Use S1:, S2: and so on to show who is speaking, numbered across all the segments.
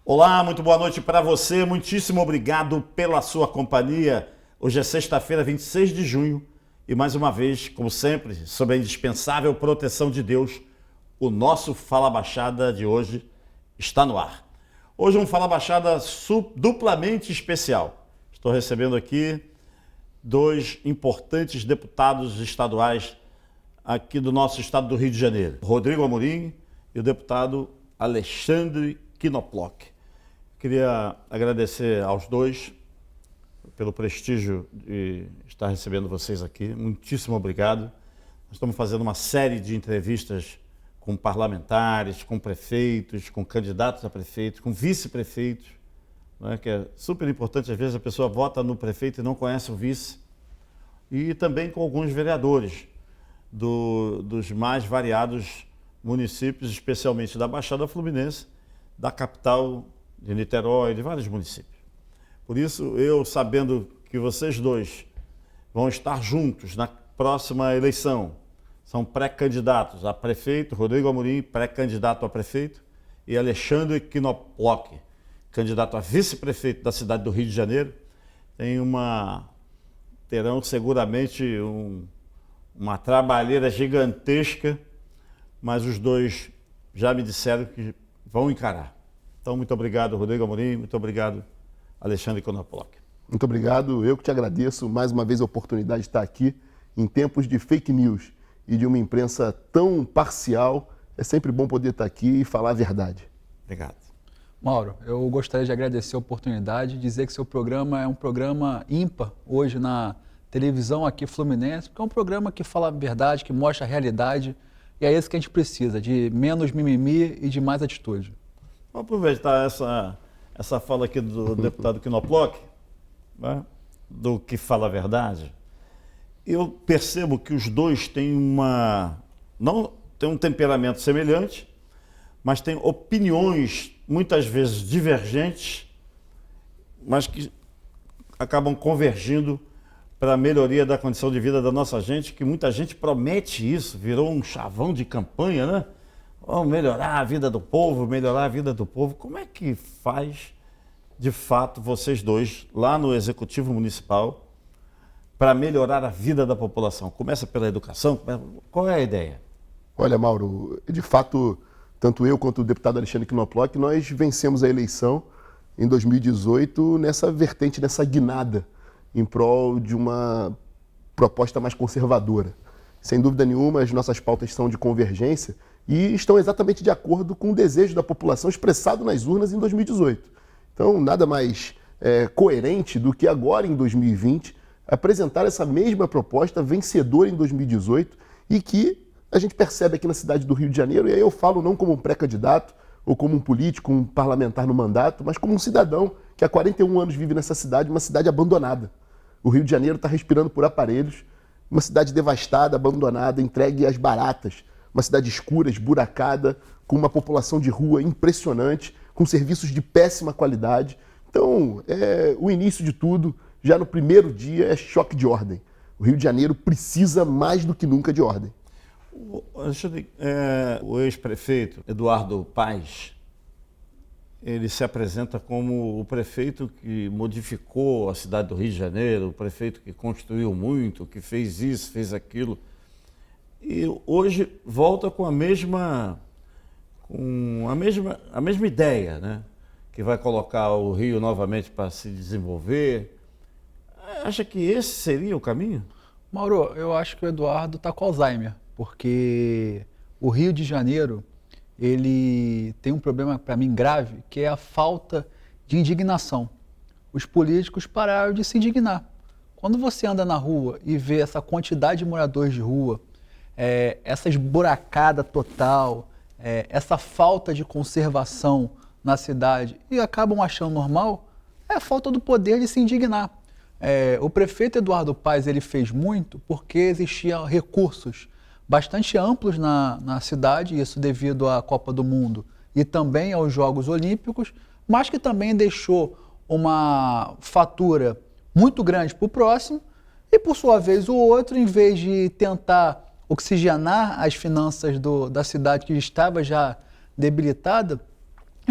S1: Olá, muito boa noite para você, muitíssimo obrigado pela sua companhia. Hoje é sexta-feira, 26 de junho e mais uma vez, como sempre, sob a indispensável proteção de Deus, o nosso Fala Baixada de hoje está no ar. Hoje um Fala Baixada duplamente especial. Estou recebendo aqui dois importantes deputados estaduais aqui do nosso estado do Rio de Janeiro, Rodrigo Amorim e o deputado Alexandre Knoploch. Queria agradecer aos dois pelo prestígio de estar recebendo vocês aqui. Muitíssimo obrigado. Nós estamos fazendo uma série de entrevistas com parlamentares, com prefeitos, com candidatos a prefeitos, com vice-prefeitos, né, que é super importante. Às vezes a pessoa vota no prefeito e não conhece o vice. E também com alguns vereadores dos mais variados municípios, especialmente da Baixada Fluminense, da capital de Niterói, de vários municípios. Por isso, eu sabendo que vocês dois vão estar juntos na próxima eleição, são pré-candidatos a prefeito, Rodrigo Amorim, pré-candidato a prefeito, e Alexandre Knoploch, candidato a vice-prefeito da cidade do Rio de Janeiro, terão seguramente uma trabalheira gigantesca, mas os dois já me disseram que vão encarar. Então, muito obrigado, Rodrigo Amorim, muito obrigado, Alexandre Knoploch.
S2: Muito obrigado, eu que te agradeço mais uma vez a oportunidade de estar aqui em tempos de fake news e de uma imprensa tão parcial. É sempre bom poder estar aqui e falar a verdade.
S1: Obrigado.
S3: Mauro, eu gostaria de agradecer a oportunidade, dizer que seu programa é um programa ímpar hoje na televisão aqui fluminense, porque é um programa que fala a verdade, que mostra a realidade, e é isso que a gente precisa, de menos mimimi e de mais atitude.
S1: Vamos aproveitar essa fala aqui do deputado Knoploch, né, do que fala a verdade. Eu percebo que os dois têm não têm um temperamento semelhante, mas têm opiniões muitas vezes divergentes, mas que acabam convergindo para a melhoria da condição de vida da nossa gente, que muita gente promete isso, virou um chavão de campanha, né? Vamos melhorar a vida do povo, melhorar a vida do povo. Como é que faz, de fato, vocês dois, lá no Executivo Municipal, para melhorar a vida da população? Começa pela educação? Qual é a ideia?
S2: Olha, Mauro, de fato, tanto eu quanto o deputado Alexandre Knoploch, nós vencemos a eleição em 2018 nessa vertente, nessa guinada, em prol de uma proposta mais conservadora. Sem dúvida nenhuma, as nossas pautas são de convergência e estão exatamente de acordo com o desejo da população expressado nas urnas em 2018. Então, nada mais coerente do que agora, em 2020, apresentar essa mesma proposta vencedora em 2018 e que a gente percebe aqui na cidade do Rio de Janeiro, e aí eu falo não como um pré-candidato ou como um político, um parlamentar no mandato, mas como um cidadão que há 41 anos vive nessa cidade, uma cidade abandonada. O Rio de Janeiro está respirando por aparelhos, uma cidade devastada, abandonada, entregue às baratas, uma cidade escura, esburacada, com uma população de rua impressionante, com serviços de péssima qualidade. Então, o início de tudo, já no primeiro dia, é choque de ordem. O Rio de Janeiro precisa mais do que nunca de ordem.
S1: O ex-prefeito Eduardo Paes, ele se apresenta como o prefeito que modificou a cidade do Rio de Janeiro, o prefeito que construiu muito, que fez isso, fez aquilo. E hoje volta com a mesma ideia, né? Que vai colocar o Rio novamente para se desenvolver. Acha que esse seria o caminho?
S3: Mauro, eu acho que o Eduardo está com Alzheimer, porque o Rio de Janeiro, ele tem um problema para mim grave, que é a falta de indignação. Os políticos pararam de se indignar. Quando você anda na rua e vê essa quantidade de moradores de rua, essa esburacada total, essa falta de conservação na cidade, e acabam achando normal, é a falta do poder de se indignar. O prefeito Eduardo Paes, ele fez muito porque existiam recursos bastante amplos na cidade, isso devido à Copa do Mundo e também aos Jogos Olímpicos, mas que também deixou uma fatura muito grande para o próximo e, por sua vez, o outro, em vez de tentar oxigenar as finanças da cidade que estava já debilitada,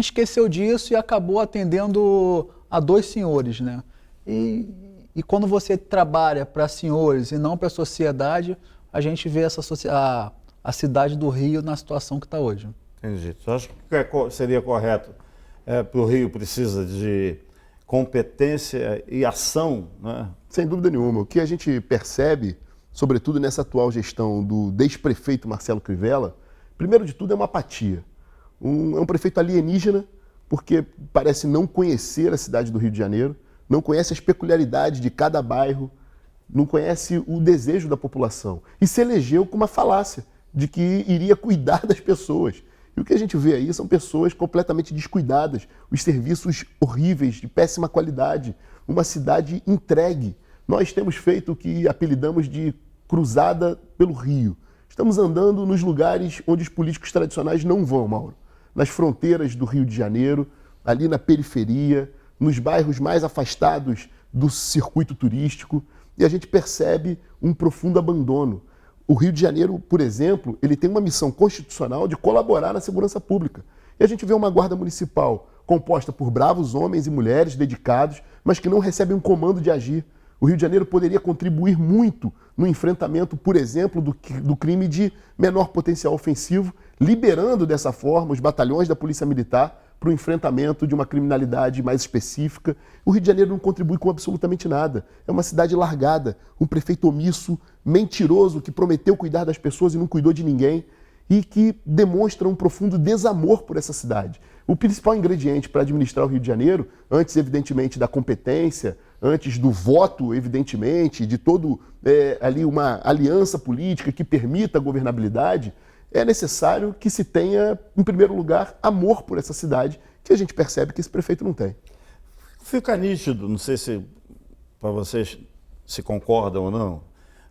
S3: esqueceu disso e acabou atendendo a 2 senhores, né? E quando você trabalha para senhores e não para a sociedade, a gente vê a cidade do Rio na situação que está hoje.
S1: Entendi. Você acha que seria correto para o Rio precisa de competência e ação, né?
S2: Sem dúvida nenhuma. O que a gente percebe, sobretudo nessa atual gestão do ex-prefeito Marcelo Crivella, primeiro de tudo é uma apatia. É um prefeito alienígena, porque parece não conhecer a cidade do Rio de Janeiro, não conhece as peculiaridades de cada bairro, não conhece o desejo da população. E se elegeu com uma falácia de que iria cuidar das pessoas. E o que a gente vê aí são pessoas completamente descuidadas, os serviços horríveis, de péssima qualidade, uma cidade entregue. Nós temos feito o que apelidamos de cruzada pelo Rio. Estamos andando nos lugares onde os políticos tradicionais não vão, Mauro. Nas fronteiras do Rio de Janeiro, ali na periferia, nos bairros mais afastados do circuito turístico, e a gente percebe um profundo abandono. O Rio de Janeiro, por exemplo, ele tem uma missão constitucional de colaborar na segurança pública. E a gente vê uma guarda municipal composta por bravos homens e mulheres dedicados, mas que não recebem um comando de agir. O Rio de Janeiro poderia contribuir muito no enfrentamento, por exemplo, do crime de menor potencial ofensivo, liberando dessa forma os batalhões da Polícia Militar para o enfrentamento de uma criminalidade mais específica. O Rio de Janeiro não contribui com absolutamente nada. É uma cidade largada, um prefeito omisso, mentiroso, que prometeu cuidar das pessoas e não cuidou de ninguém, e que demonstra um profundo desamor por essa cidade. O principal ingrediente para administrar o Rio de Janeiro, antes, evidentemente, da competência, antes do voto, evidentemente, de todo ali uma aliança política que permita a governabilidade, é necessário que se tenha, em primeiro lugar, amor por essa cidade, que a gente percebe que esse prefeito não tem.
S1: Fica nítido, não sei se para vocês se concordam ou não,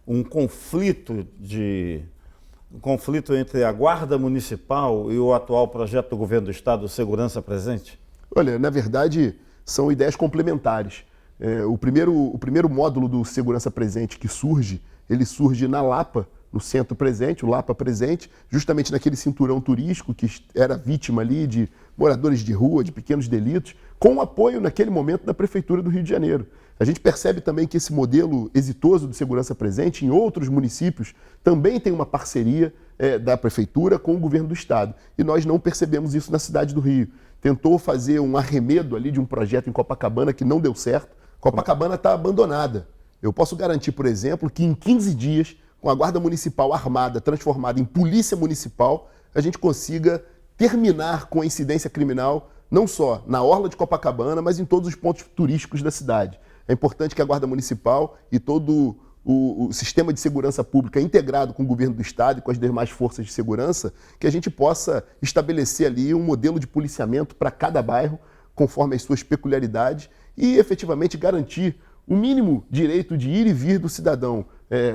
S1: um conflito entre a Guarda Municipal e o atual projeto do governo do Estado, Segurança Presente?
S2: Olha, na verdade, são ideias complementares. O primeiro módulo do Segurança Presente que surge, ele surge na Lapa, no Centro Presente, o Lapa Presente, justamente naquele cinturão turístico que era vítima ali de moradores de rua, de pequenos delitos, com o apoio naquele momento da Prefeitura do Rio de Janeiro. A gente percebe também que esse modelo exitoso de segurança presente em outros municípios também tem uma parceria da Prefeitura com o governo do Estado. E nós não percebemos isso na cidade do Rio. Tentou fazer um arremedo ali de um projeto em Copacabana que não deu certo. Copacabana está abandonada. Eu posso garantir, por exemplo, que em 15 dias, com a Guarda Municipal armada, transformada em Polícia Municipal, a gente consiga terminar com a incidência criminal, não só na orla de Copacabana, mas em todos os pontos turísticos da cidade. É importante que a Guarda Municipal e todo o sistema de segurança pública integrado com o governo do Estado e com as demais forças de segurança, que a gente possa estabelecer ali um modelo de policiamento para cada bairro, conforme as suas peculiaridades, e efetivamente garantir o mínimo direito de ir e vir do cidadão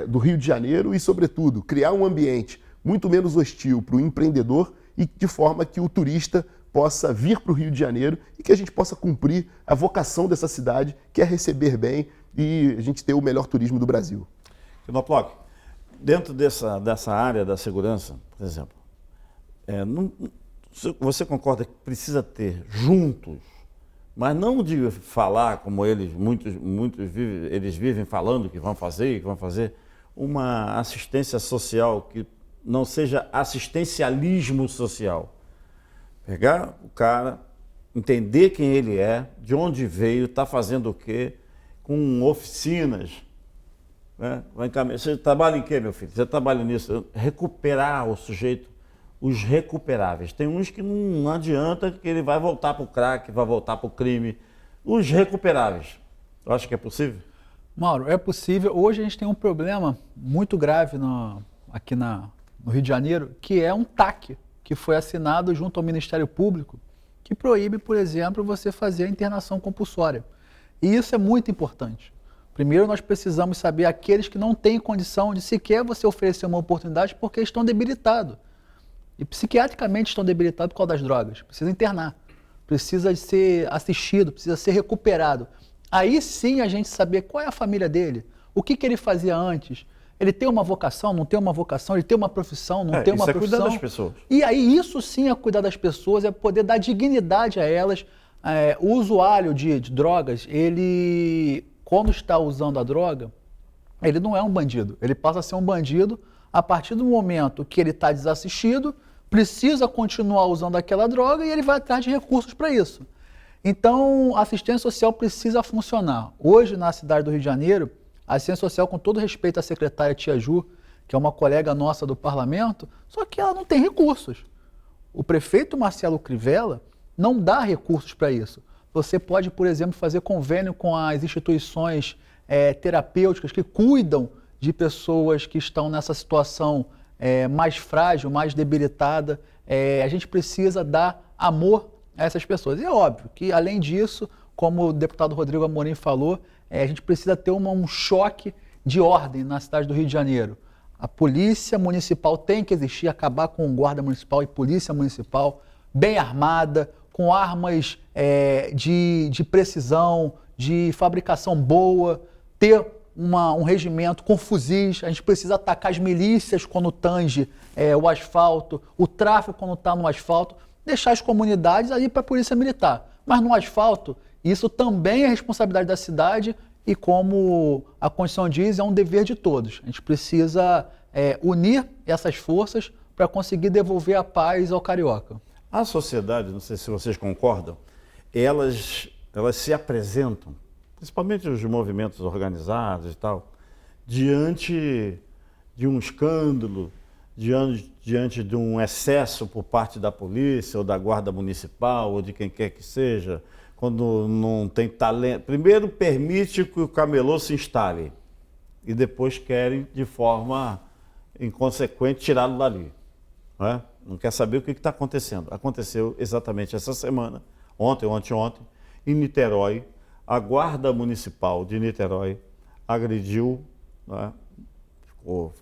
S2: do Rio de Janeiro e, sobretudo, criar um ambiente muito menos hostil para o empreendedor e de forma que o turista possa vir para o Rio de Janeiro e que a gente possa cumprir a vocação dessa cidade, que é receber bem e a gente ter o melhor turismo do Brasil.
S1: Knoploch, dentro dessa área da segurança, por exemplo, você concorda que precisa ter juntos, mas não de falar como muitos eles vivem falando que vão fazer, uma assistência social que não seja assistencialismo social. Pegar o cara, entender quem ele é, de onde veio, está fazendo o quê, com oficinas. Né? Você trabalha em quê, meu filho? Você trabalha nisso. Recuperar o sujeito, os recuperáveis. Tem uns que não adianta que ele vai voltar para o crack, vai voltar para o crime. Os recuperáveis. Eu acho que é possível?
S3: Mauro, é possível. Hoje a gente tem um problema muito grave aqui no Rio de Janeiro, que é um TAC, que foi assinado junto ao Ministério Público, que proíbe, por exemplo, você fazer a internação compulsória. E isso é muito importante. Primeiro, nós precisamos saber aqueles que não têm condição de sequer você oferecer uma oportunidade porque estão debilitados. E psiquiatricamente estão debilitados por causa das drogas. Precisa internar, precisa ser assistido, precisa ser recuperado. Aí sim a gente saber qual é a família dele, o que ele fazia antes, Ele tem uma vocação, não tem uma vocação, ele tem uma profissão, não tem uma
S1: isso
S3: profissão.
S1: É cuidar das pessoas.
S3: E aí isso sim é cuidar das pessoas, é poder dar dignidade a elas. O usuário de drogas, ele, quando está usando a droga, ele não é um bandido. Ele passa a ser um bandido a partir do momento que ele está desassistido, precisa continuar usando aquela droga e ele vai atrás de recursos para isso. Então, a assistência social precisa funcionar. Hoje, na cidade do Rio de Janeiro, a assistência social, com todo respeito à secretária Tia Ju, que é uma colega nossa do parlamento, só que ela não tem recursos. O prefeito Marcelo Crivella não dá recursos para isso. Você pode, por exemplo, fazer convênio com as instituições terapêuticas que cuidam de pessoas que estão nessa situação mais frágil, mais debilitada. A gente precisa dar amor a essas pessoas. E é óbvio que, além disso, como o deputado Rodrigo Amorim falou, a gente precisa ter um choque de ordem na cidade do Rio de Janeiro. A polícia municipal tem que existir, acabar com o guarda municipal e polícia municipal bem armada, com armas de precisão, de fabricação boa, ter um regimento com fuzis. A gente precisa atacar as milícias quando tange o asfalto, o tráfico quando está no asfalto, deixar as comunidades aí para a polícia militar. Mas no asfalto, isso também é responsabilidade da cidade e, como a Constituição diz, é um dever de todos. A gente precisa unir essas forças para conseguir devolver a paz ao carioca.
S1: A sociedade, não sei se vocês concordam, elas se apresentam, principalmente os movimentos organizados e tal, diante de um escândalo, diante de um excesso por parte da polícia ou da guarda municipal ou de quem quer que seja, quando não tem talento. Primeiro permite que o camelô se instale e depois querem, de forma inconsequente, tirá-lo dali. Não é? Não quer saber o que está acontecendo. Aconteceu exatamente essa semana, ontem, em Niterói. A Guarda Municipal de Niterói agrediu, né, ficou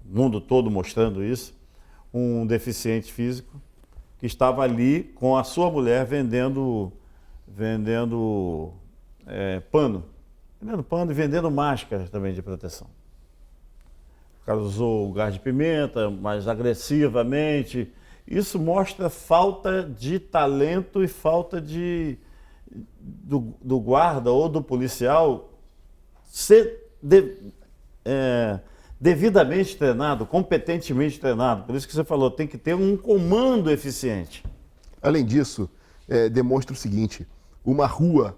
S1: o mundo todo mostrando isso, um deficiente físico que estava ali com a sua mulher vendendo pano e vendendo máscaras também de proteção. O cara usou o gás de pimenta, mais agressivamente. Isso mostra falta de talento e falta do guarda ou do policial ser devidamente treinado, competentemente treinado. Por isso que você falou, tem que ter um comando eficiente.
S2: Além disso, demonstra o seguinte: uma rua,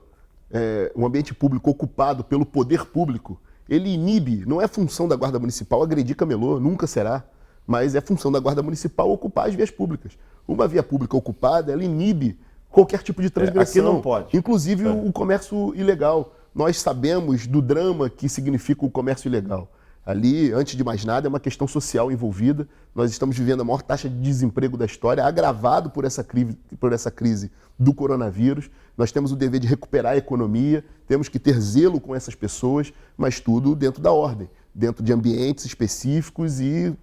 S2: um ambiente público ocupado pelo poder público, ele inibe, não é função da Guarda Municipal agredir camelô, nunca será, mas é função da Guarda Municipal ocupar as vias públicas. Uma via pública ocupada, ela inibe qualquer tipo de transgressão.
S1: Aqui não pode.
S2: Inclusive o comércio ilegal. Nós sabemos do drama que significa o comércio ilegal. Ali, antes de mais nada, é uma questão social envolvida. Nós estamos vivendo a maior taxa de desemprego da história, agravado por essa crise do coronavírus. Nós temos o dever de recuperar a economia, temos que ter zelo com essas pessoas, mas tudo dentro da ordem, dentro de ambientes específicos e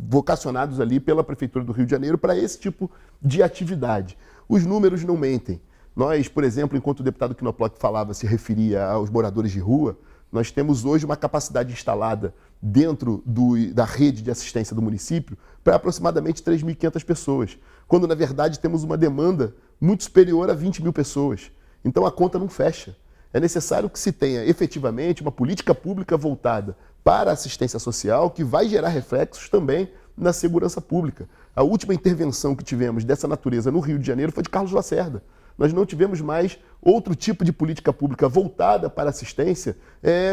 S2: vocacionados ali pela Prefeitura do Rio de Janeiro para esse tipo de atividade. Os números não mentem. Nós, por exemplo, enquanto o deputado Knoploch falava, se referia aos moradores de rua, nós temos hoje uma capacidade instalada dentro da rede de assistência do município para aproximadamente 3.500 pessoas, quando na verdade temos uma demanda muito superior a 20 mil pessoas. Então a conta não fecha. É necessário que se tenha efetivamente uma política pública voltada para a assistência social que vai gerar reflexos também na segurança pública. A última intervenção que tivemos dessa natureza no Rio de Janeiro foi de Carlos Lacerda. Nós não tivemos mais outro tipo de política pública voltada para a assistência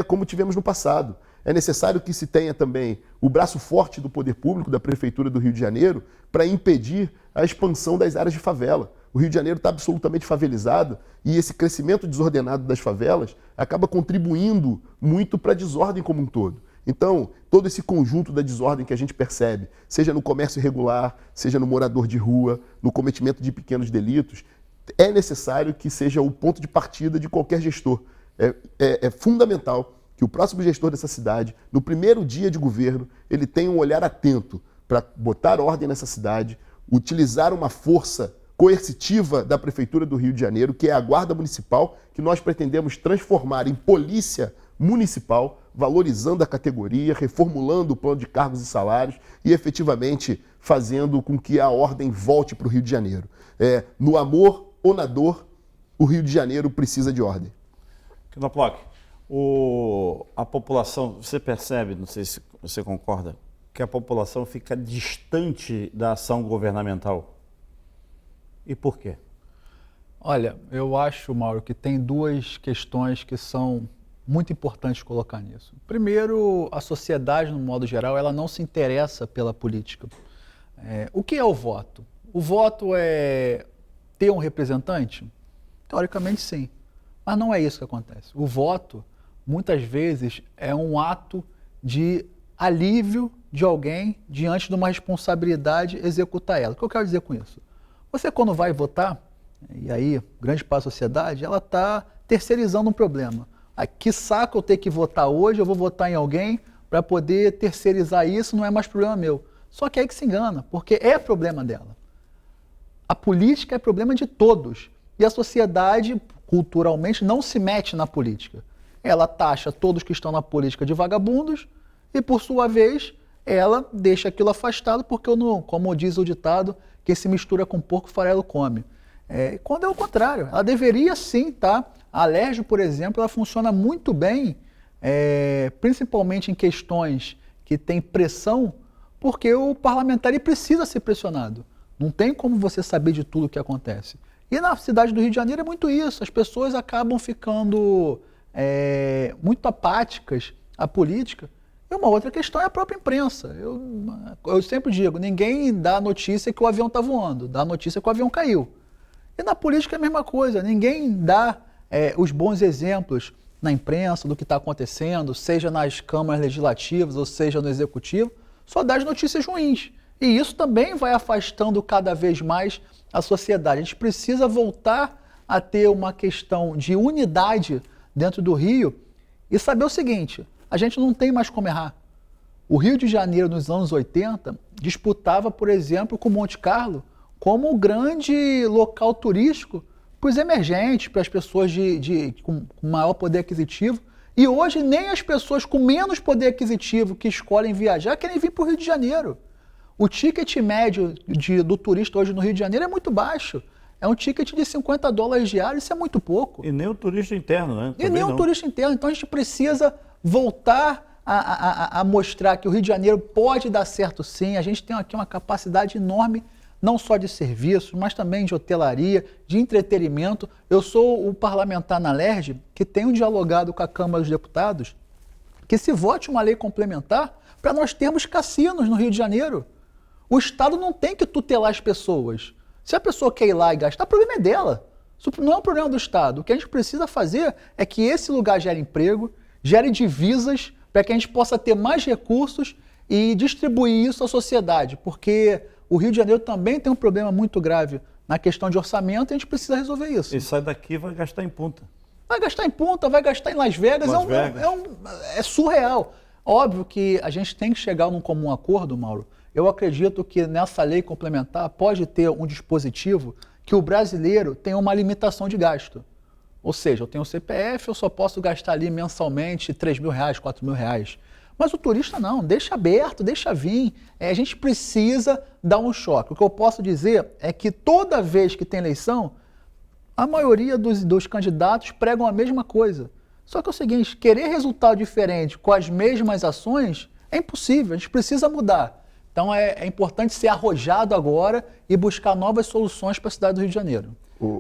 S2: como tivemos no passado. É necessário que se tenha também o braço forte do poder público, da Prefeitura do Rio de Janeiro, para impedir a expansão das áreas de favela. O Rio de Janeiro está absolutamente favelizado e esse crescimento desordenado das favelas acaba contribuindo muito para a desordem como um todo. Então, todo esse conjunto da desordem que a gente percebe, seja no comércio irregular, seja no morador de rua, no cometimento de pequenos delitos, é necessário que seja o ponto de partida de qualquer gestor. É fundamental que o próximo gestor dessa cidade, no primeiro dia de governo, ele tenha um olhar atento para botar ordem nessa cidade, utilizar uma força coercitiva da Prefeitura do Rio de Janeiro, que é a Guarda Municipal, que nós pretendemos transformar em polícia municipal, valorizando a categoria, reformulando o plano de cargos e salários e efetivamente fazendo com que a ordem volte para o Rio de Janeiro. No amor ou na dor, o Rio de Janeiro precisa de ordem.
S1: Knoploch, a população, você percebe, não sei se você concorda, que a população fica distante da ação governamental? E por quê?
S3: Olha, eu acho, Mauro, que tem duas questões que são muito importantes colocar nisso. Primeiro, a sociedade, no modo geral, ela não se interessa pela política. O que é o voto? O voto é ter um representante? Teoricamente, sim. Mas não é isso que acontece. O voto, muitas vezes, é um ato de alívio de alguém diante de uma responsabilidade executar ela. O que eu quero dizer com isso? Você, quando vai votar, e aí, grande parte da sociedade, ela está terceirizando um problema. Que saco eu ter que votar hoje, eu vou votar em alguém para poder terceirizar isso, não é mais problema meu. Só que é aí que se engana, porque é problema dela. A política é problema de todos. E a sociedade, culturalmente, não se mete na política. Ela taxa todos que estão na política de vagabundos e, por sua vez, ela deixa aquilo afastado porque, como diz o ditado, quem se mistura com porco, farelo come. Quando é o contrário, ela deveria sim, tá? A Alerj, por exemplo, ela funciona muito bem, principalmente em questões que tem pressão, porque o parlamentar ele precisa ser pressionado. Não tem como você saber de tudo o que acontece. E na cidade do Rio de Janeiro é muito isso, as pessoas acabam ficando muito apáticas à política. E uma outra questão é a própria imprensa. Eu sempre digo, ninguém dá notícia que o avião está voando, dá notícia que o avião caiu. E na política é a mesma coisa, ninguém dá os bons exemplos na imprensa do que está acontecendo, seja nas câmaras legislativas ou seja no executivo, só dá as notícias ruins. E isso também vai afastando cada vez mais a sociedade. A gente precisa voltar a ter uma questão de unidade dentro do Rio e saber o seguinte, a gente não tem mais como errar. O Rio de Janeiro, nos anos 80, disputava, por exemplo, com Monte Carlo, como um grande local turístico para os emergentes, para as pessoas com maior poder aquisitivo. E hoje nem as pessoas com menos poder aquisitivo que escolhem viajar querem vir para o Rio de Janeiro. O ticket médio do turista hoje no Rio de Janeiro é muito baixo. É um ticket de $50 diário, isso é muito pouco.
S1: E nem o turista interno, né?
S3: E nem o turista interno. Então a gente precisa voltar a mostrar que o Rio de Janeiro pode dar certo sim. A gente tem aqui uma capacidade enorme, não só de serviços, mas também de hotelaria, de entretenimento. Eu sou o parlamentar na Alerj que tenho dialogado com a Câmara dos Deputados que se vote uma lei complementar para nós termos cassinos no Rio de Janeiro. O Estado não tem que tutelar as pessoas. Se a pessoa quer ir lá e gastar, o problema é dela. Isso não é um problema do Estado. O que a gente precisa fazer é que esse lugar gere emprego, gere divisas, para que a gente possa ter mais recursos e distribuir isso à sociedade. Porque o Rio de Janeiro também tem um problema muito grave na questão de orçamento e a gente precisa resolver isso.
S1: E sai daqui e vai gastar em Punta.
S3: Vai gastar em Punta, vai gastar em Las Vegas. É surreal. Óbvio que a gente tem que chegar num comum acordo, Mauro. Eu acredito que nessa lei complementar pode ter um dispositivo que o brasileiro tem uma limitação de gasto. Ou seja, eu tenho CPF, eu só posso gastar ali mensalmente R$3.000, R$4.000. Mas o turista não, deixa aberto, deixa vir. A gente precisa dar um choque. O que eu posso dizer é que toda vez que tem eleição, a maioria dos candidatos pregam a mesma coisa. Só que é o seguinte, querer resultado diferente com as mesmas ações é impossível, a gente precisa mudar. Então é importante ser arrojado agora e buscar novas soluções para a cidade do Rio de Janeiro.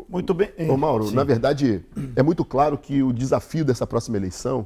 S1: Muito bem.
S2: Mauro, sim. Na verdade, é muito claro que o desafio dessa próxima eleição,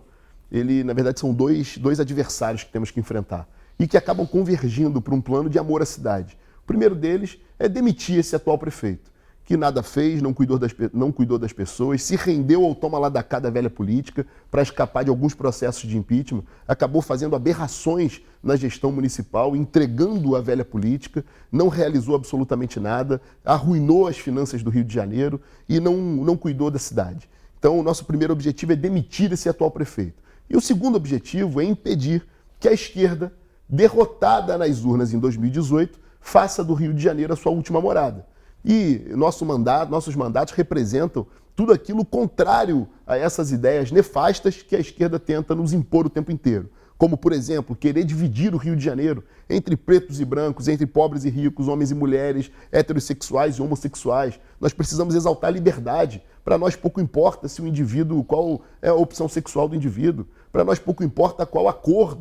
S2: na verdade, são dois adversários que temos que enfrentar e que acabam convergindo para um plano de amor à cidade. O primeiro deles é demitir esse atual prefeito, que nada fez, não cuidou das pessoas, se rendeu ao toma lá da cá da velha política para escapar de alguns processos de impeachment, acabou fazendo aberrações na gestão municipal, entregando a velha política, não realizou absolutamente nada, arruinou as finanças do Rio de Janeiro e não cuidou da cidade. Então, o nosso primeiro objetivo é demitir esse atual prefeito. E o segundo objetivo é impedir que a esquerda, derrotada nas urnas em 2018, faça do Rio de Janeiro a sua última morada. E nossos mandatos representam tudo aquilo contrário a essas ideias nefastas que a esquerda tenta nos impor o tempo inteiro. Como, por exemplo, querer dividir o Rio de Janeiro entre pretos e brancos, entre pobres e ricos, homens e mulheres, heterossexuais e homossexuais. Nós precisamos exaltar a liberdade. Para nós pouco importa se o indivíduo, qual é a opção sexual do indivíduo. Para nós pouco importa qual a cor,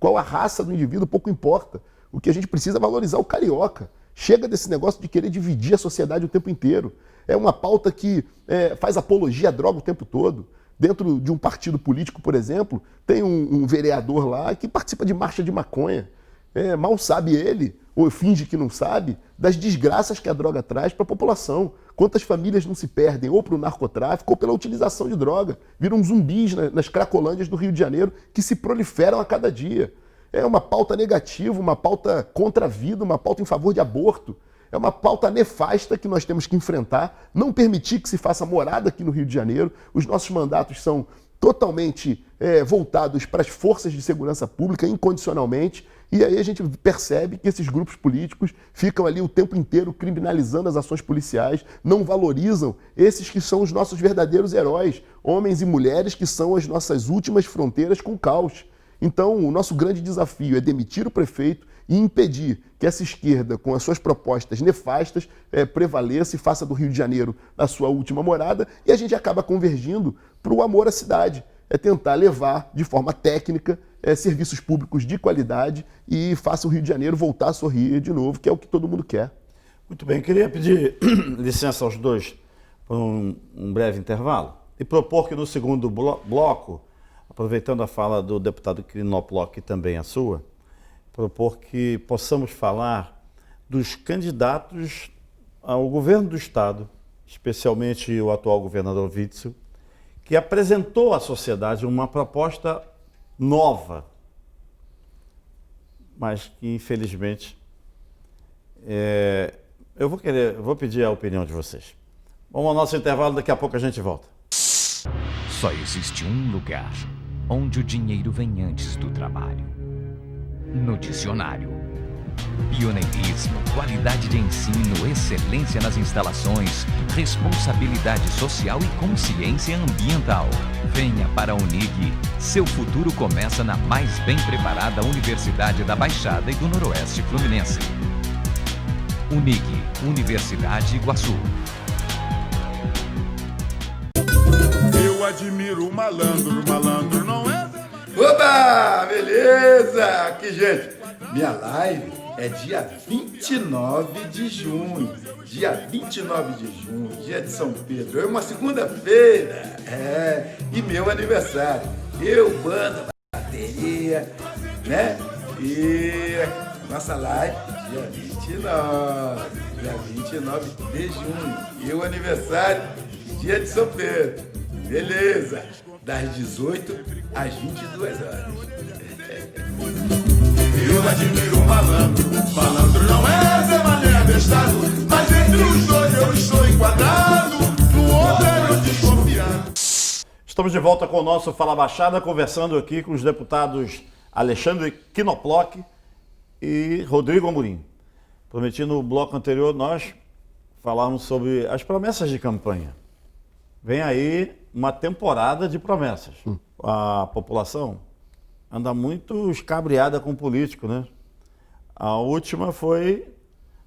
S2: qual a raça do indivíduo, pouco importa. O que a gente precisa é valorizar o carioca. Chega desse negócio de querer dividir a sociedade o tempo inteiro. É uma pauta que faz apologia à droga o tempo todo. Dentro de um partido político, por exemplo, tem um vereador lá que participa de marcha de maconha. Mal sabe ele, ou finge que não sabe, das desgraças que a droga traz para a população. Quantas famílias não se perdem ou para o narcotráfico ou pela utilização de droga. Viram zumbis nas cracolândias do Rio de Janeiro que se proliferam a cada dia. É uma pauta negativa, uma pauta contra a vida, uma pauta em favor de aborto. É uma pauta nefasta que nós temos que enfrentar, não permitir que se faça morada aqui no Rio de Janeiro. Os nossos mandatos são totalmente voltados para as forças de segurança pública, incondicionalmente, e aí a gente percebe que esses grupos políticos ficam ali o tempo inteiro criminalizando as ações policiais, não valorizam esses que são os nossos verdadeiros heróis, homens e mulheres que são as nossas últimas fronteiras com o caos. Então, o nosso grande desafio é demitir o prefeito e impedir que essa esquerda, com as suas propostas nefastas, prevaleça e faça do Rio de Janeiro a sua última morada, e a gente acaba convergindo para o amor à cidade. É tentar levar, de forma técnica, serviços públicos de qualidade e faça o Rio de Janeiro voltar a sorrir de novo, que é o que todo mundo quer.
S1: Muito bem, queria pedir licença aos dois para um breve intervalo e propor que no segundo bloco, aproveitando a fala do deputado Quirino Loplock e também a sua, propor que possamos falar dos candidatos ao governo do Estado, especialmente o atual governador Witzel, que apresentou à sociedade uma proposta nova, mas que infelizmente eu vou pedir a opinião de vocês. Vamos ao nosso intervalo, daqui a pouco a gente volta.
S4: Só existe um lugar onde o dinheiro vem antes do trabalho. No dicionário. Pioneirismo, qualidade de ensino, excelência nas instalações, responsabilidade social e consciência ambiental. Venha para a Unig. Seu futuro começa na mais bem preparada Universidade da Baixada e do Noroeste Fluminense. Unig, Universidade Iguaçu.
S5: Eu admiro o malandro não é...
S6: Oba, beleza! Aqui, gente, minha live é dia 29 de junho. Dia 29 de junho, dia de São Pedro. É uma segunda-feira. E meu aniversário. Eu, banda, bateria, né? E nossa live, dia 29. Dia 29 de junho. E o aniversário, dia de São Pedro. Beleza? Das 18 às 22 horas.
S5: Eu admiro o malandro não é Zé Mané abestado, mas entre os dois eu estou enquadrado, no outro eu desconfiado.
S1: Estamos de volta com o nosso Fala Baixada, conversando aqui com os deputados Alexandre Quinoplock e Rodrigo Amorim. Prometi no bloco anterior nós falarmos sobre as promessas de campanha. Vem aí uma temporada de promessas. A população anda muito escabriada com o político, né? A última foi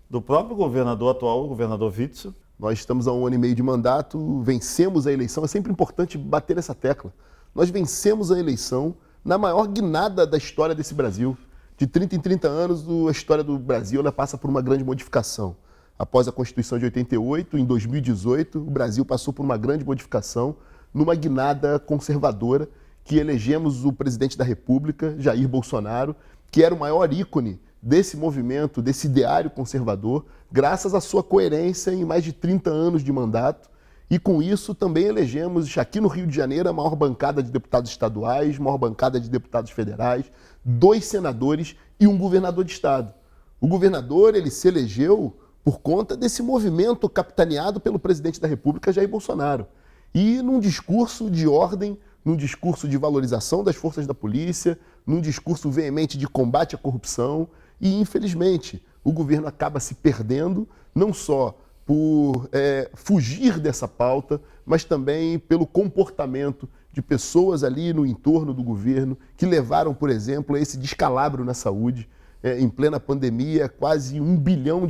S1: do próprio governador atual, o governador Witzel.
S2: Nós estamos há 1 ano e meio de mandato, vencemos a eleição, é sempre importante bater nessa tecla. Nós vencemos a eleição na maior guinada da história desse Brasil. De 30 em 30 anos, a história do Brasil ela passa por uma grande modificação. Após a Constituição de 88, em 2018, o Brasil passou por uma grande modificação numa guinada conservadora que elegemos o presidente da República, Jair Bolsonaro, que era o maior ícone desse movimento, desse ideário conservador, graças à sua coerência em mais de 30 anos de mandato. E com isso também elegemos aqui no Rio de Janeiro a maior bancada de deputados estaduais, maior bancada de deputados federais, 2 senadores e um governador de estado. O governador ele se elegeu por conta desse movimento capitaneado pelo presidente da República, Jair Bolsonaro. E num discurso de ordem, num discurso de valorização das forças da polícia, num discurso veemente de combate à corrupção. E, infelizmente, o governo acaba se perdendo, não só por fugir dessa pauta, mas também pelo comportamento de pessoas ali no entorno do governo que levaram, por exemplo, a esse descalabro na saúde, em plena pandemia, quase R$1 bilhão,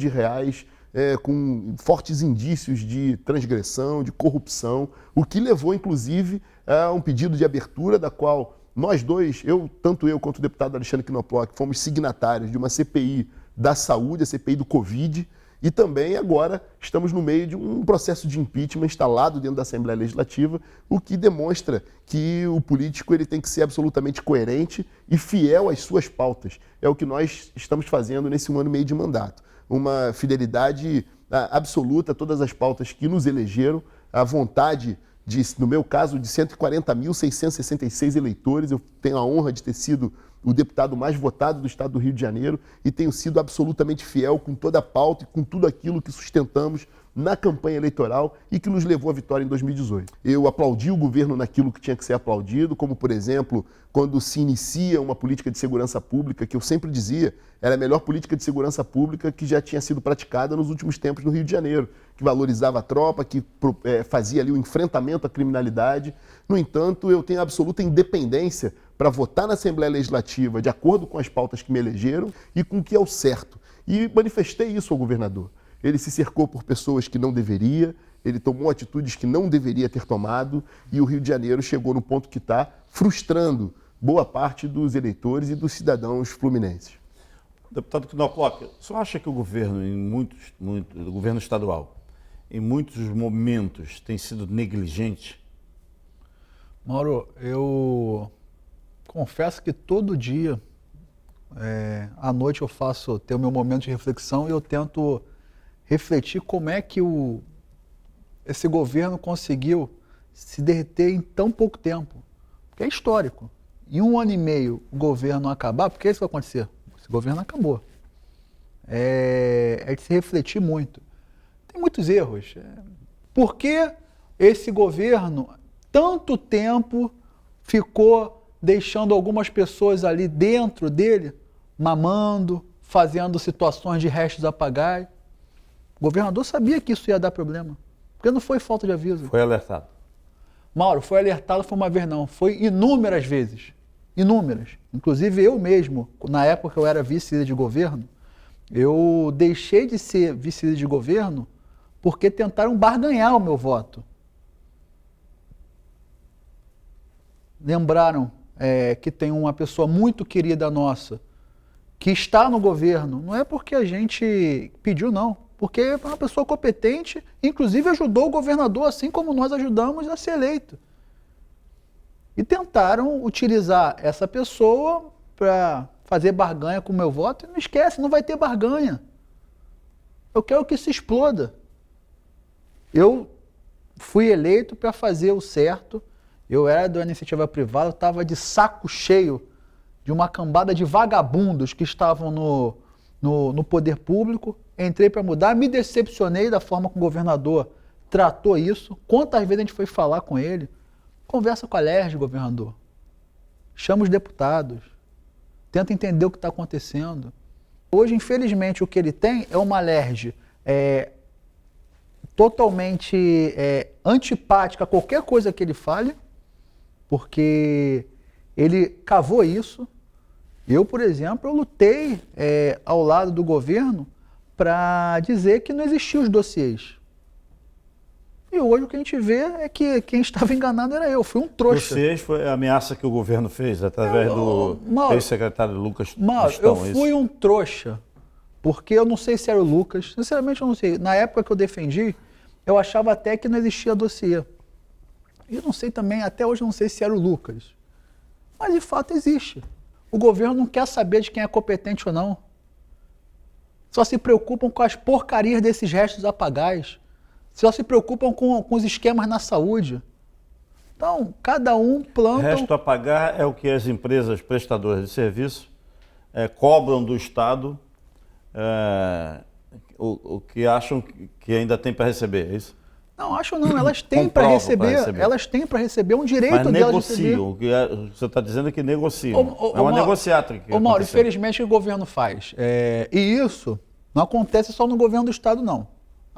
S2: com fortes indícios de transgressão, de corrupção, o que levou, inclusive, a um pedido de abertura da qual nós dois, tanto eu quanto o deputado Alexandre Knoploch, fomos signatários de uma CPI da saúde, a CPI do Covid, e também agora estamos no meio de um processo de impeachment instalado dentro da Assembleia Legislativa, o que demonstra que o político ele tem que ser absolutamente coerente e fiel às suas pautas. É o que nós estamos fazendo nesse 1 ano e meio de mandato. Uma fidelidade absoluta a todas as pautas que nos elegeram, a vontade no meu caso, de 140.666 eleitores. Eu tenho a honra de ter sido o deputado mais votado do estado do Rio de Janeiro e tenho sido absolutamente fiel com toda a pauta e com tudo aquilo que sustentamos na campanha eleitoral e que nos levou à vitória em 2018. Eu aplaudi o governo naquilo que tinha que ser aplaudido, como, por exemplo, quando se inicia uma política de segurança pública, que eu sempre dizia era a melhor política de segurança pública que já tinha sido praticada nos últimos tempos no Rio de Janeiro, que valorizava a tropa, que fazia ali o enfrentamento à criminalidade. No entanto, eu tenho absoluta independência para votar na Assembleia Legislativa de acordo com as pautas que me elegeram e com o que é o certo. E manifestei isso ao governador. Ele se cercou por pessoas que não deveria, ele tomou atitudes que não deveria ter tomado e o Rio de Janeiro chegou no ponto que está, frustrando boa parte dos eleitores e dos cidadãos fluminenses.
S1: Deputado Knoploch, o senhor acha que o governo, o governo estadual, em muitos momentos, tem sido negligente?
S3: Mauro, eu confesso que todo dia, à noite eu tenho o meu momento de reflexão e eu tento refletir como é que esse governo conseguiu se derreter em tão pouco tempo. Porque é histórico. Em 1 ano e meio o governo acabar, porque é isso que vai acontecer. Esse governo acabou. É de se refletir muito. Tem muitos erros. Por que esse governo, tanto tempo, ficou deixando algumas pessoas ali dentro dele, mamando, fazendo situações de restos a pagar? O governador sabia que isso ia dar problema, porque não foi falta de aviso.
S1: Foi alertado.
S3: Mauro, foi alertado, foi uma vez não, foi inúmeras vezes. Inúmeras. Inclusive eu mesmo, na época que eu era vice-líder de governo, eu deixei de ser vice-líder de governo porque tentaram barganhar o meu voto. Lembraram que tem uma pessoa muito querida nossa que está no governo, não é porque a gente pediu, não. Porque é uma pessoa competente, inclusive ajudou o governador, assim como nós ajudamos a ser eleito. E tentaram utilizar essa pessoa para fazer barganha com o meu voto. E não esquece, não vai ter barganha. Eu quero que se exploda. Eu fui eleito para fazer o certo. Eu era da iniciativa privada, eu estava de saco cheio de uma cambada de vagabundos que estavam no poder público. Entrei para mudar, me decepcionei da forma como o governador tratou isso. Quantas vezes a gente foi falar com ele? Conversa com a LERJ, governador. Chama os deputados. Tenta entender o que está acontecendo. Hoje, infelizmente, o que ele tem é uma LERJ totalmente antipática a qualquer coisa que ele fale, porque ele cavou isso. Eu, por exemplo, eu lutei ao lado do governo para dizer que não existiam os dossiês. E hoje o que a gente vê é que quem estava enganado era eu, fui um trouxa.
S1: Dossiês foi a ameaça que o governo fez através do ex-secretário Lucas
S3: Mauro,
S1: Pistão,
S3: eu fui um trouxa, porque eu não sei se era o Lucas, sinceramente eu não sei. Na época que eu defendi, eu achava até que não existia dossiê. E eu não sei também, até hoje eu não sei se era o Lucas. Mas de fato existe. O governo não quer saber de quem é competente ou não. Só se preocupam com as porcarias desses restos a pagais. Só se preocupam com os esquemas na saúde. Então, cada um planta...
S1: Resto a pagar é o que as empresas prestadoras de serviço cobram do Estado o que acham que ainda tem para receber, é isso?
S3: Não, acho não. Elas têm para receber. Elas têm para receber um direito delas de receber.
S1: Mas negociam. O que você está dizendo é que negociam. É uma negociata.
S3: Ô Mauro, infelizmente o governo faz. E isso não acontece só no governo do Estado, não.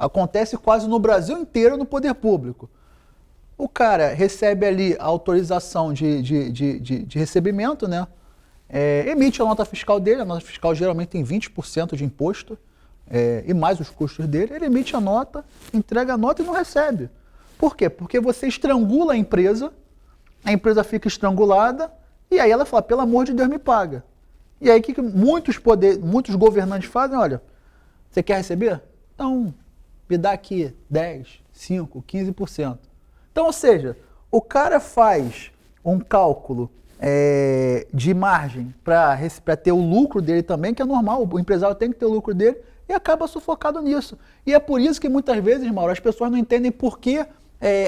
S3: Acontece quase no Brasil inteiro no poder público. O cara recebe ali a autorização de recebimento, né? Emite a nota fiscal dele, a nota fiscal geralmente tem 20% de imposto, e mais os custos dele, ele emite a nota, entrega a nota e não recebe. Por quê? Porque você estrangula a empresa fica estrangulada, e aí ela fala, pelo amor de Deus, me paga. E aí o que muitos governantes fazem? Olha, você quer receber? Então, me dá aqui 10, 5, 15%. Então, ou seja, o cara faz um cálculo de margem para ter o lucro dele também, que é normal, o empresário tem que ter o lucro dele, e acaba sufocado nisso. E é por isso que muitas vezes, Mauro, as pessoas não entendem por que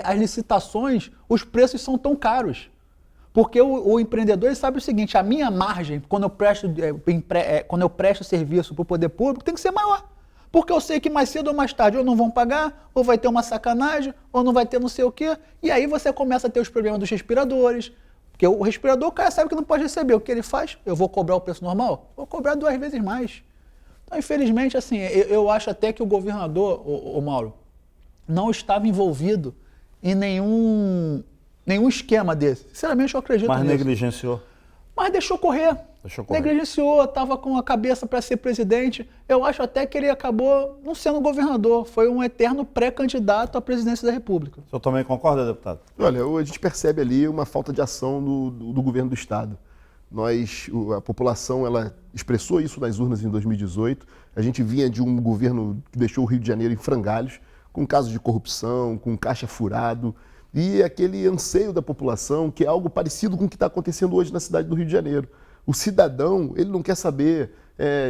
S3: as licitações, os preços são tão caros. Porque o empreendedor ele sabe o seguinte, a minha margem, quando eu presto serviço para o poder público, tem que ser maior. Porque eu sei que mais cedo ou mais tarde ou não vão pagar, ou vai ter uma sacanagem, ou não vai ter não sei o quê. E aí você começa a ter os problemas dos respiradores. Porque o respirador, o cara sabe que não pode receber. O que ele faz? Eu vou cobrar o preço normal? Vou cobrar 2 vezes mais. Então, infelizmente, assim, eu acho até que o governador, o Mauro, não estava envolvido em nenhum esquema desse. Sinceramente, eu acredito nisso.
S1: Mas negligenciou.
S3: Mas deixou correr. Negligenciou, estava com a cabeça para ser presidente. Eu acho até que ele acabou não sendo governador. Foi um eterno pré-candidato à presidência da República.
S1: O senhor também concorda, deputado?
S2: Olha, a gente percebe ali uma falta de ação do governo do Estado. A população, ela expressou isso nas urnas em 2018. A gente vinha de um governo que deixou o Rio de Janeiro em frangalhos, com casos de corrupção, com caixa furado, e aquele anseio da população, que é algo parecido com o que está acontecendo hoje na cidade do Rio de Janeiro. O cidadão, ele não quer saber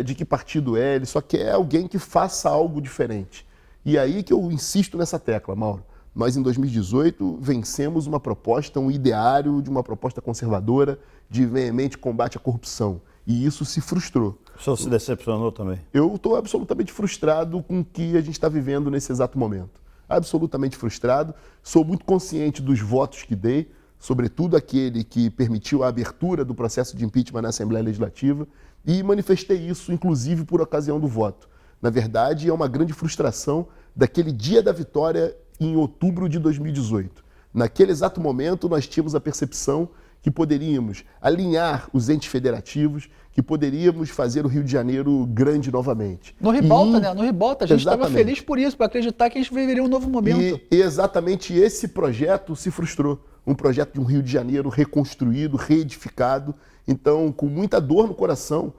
S2: de que partido é, ele só quer alguém que faça algo diferente. E aí que eu insisto nessa tecla, Mauro. Nós, em 2018, vencemos uma proposta, um ideário de uma proposta conservadora, de veemente combate à corrupção. E isso se frustrou.
S1: O senhor se decepcionou também?
S2: Eu estou absolutamente frustrado com o que a gente está vivendo nesse exato momento. Absolutamente frustrado. Sou muito consciente dos votos que dei, sobretudo aquele que permitiu a abertura do processo de impeachment na Assembleia Legislativa, e manifestei isso, inclusive, por ocasião do voto. Na verdade, é uma grande frustração daquele dia da vitória em outubro de 2018. Naquele exato momento, nós tínhamos a percepção que poderíamos alinhar os entes federativos, que poderíamos fazer o Rio de Janeiro grande novamente.
S3: No Ribalta, né? No Ribalta, a gente estava feliz por isso, para acreditar que a gente viveria um novo momento.
S2: E exatamente esse projeto se frustrou. Um projeto de um Rio de Janeiro reconstruído, reedificado. Então, com muita dor no coração,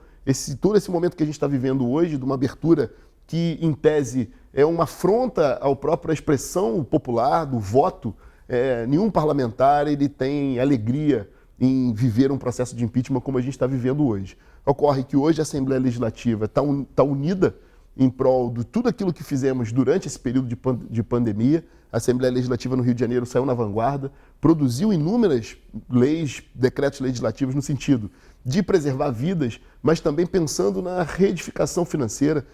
S2: todo esse momento que a gente está vivendo hoje, de uma abertura que, em tese, é uma afronta à própria expressão popular, do voto, nenhum parlamentar ele tem alegria em viver um processo de impeachment como a gente está vivendo hoje. Ocorre que hoje a Assembleia Legislativa está unida em prol de tudo aquilo que fizemos durante esse período de pandemia. A Assembleia Legislativa no Rio de Janeiro saiu na vanguarda, produziu inúmeras leis, decretos legislativos no sentido de preservar vidas, mas também pensando na reedificação financeira.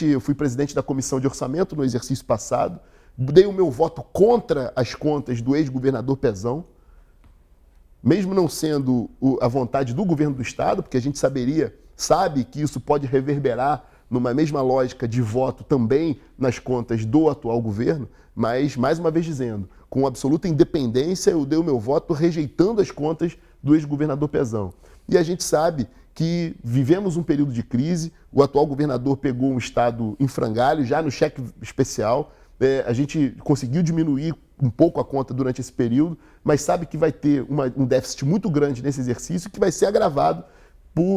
S2: Eu fui presidente da Comissão de Orçamento no exercício passado, dei o meu voto contra as contas do ex-governador Pezão, mesmo não sendo a vontade do governo do Estado, porque a gente sabe que isso pode reverberar numa mesma lógica de voto também nas contas do atual governo, mas, mais uma vez dizendo, com absoluta independência, eu dei o meu voto rejeitando as contas do ex-governador Pezão. E a gente sabe que vivemos um período de crise, o atual governador pegou um Estado em frangalhos, já no cheque especial, a gente conseguiu diminuir um pouco a conta durante esse período, mas sabe que vai ter um déficit muito grande nesse exercício que vai ser agravado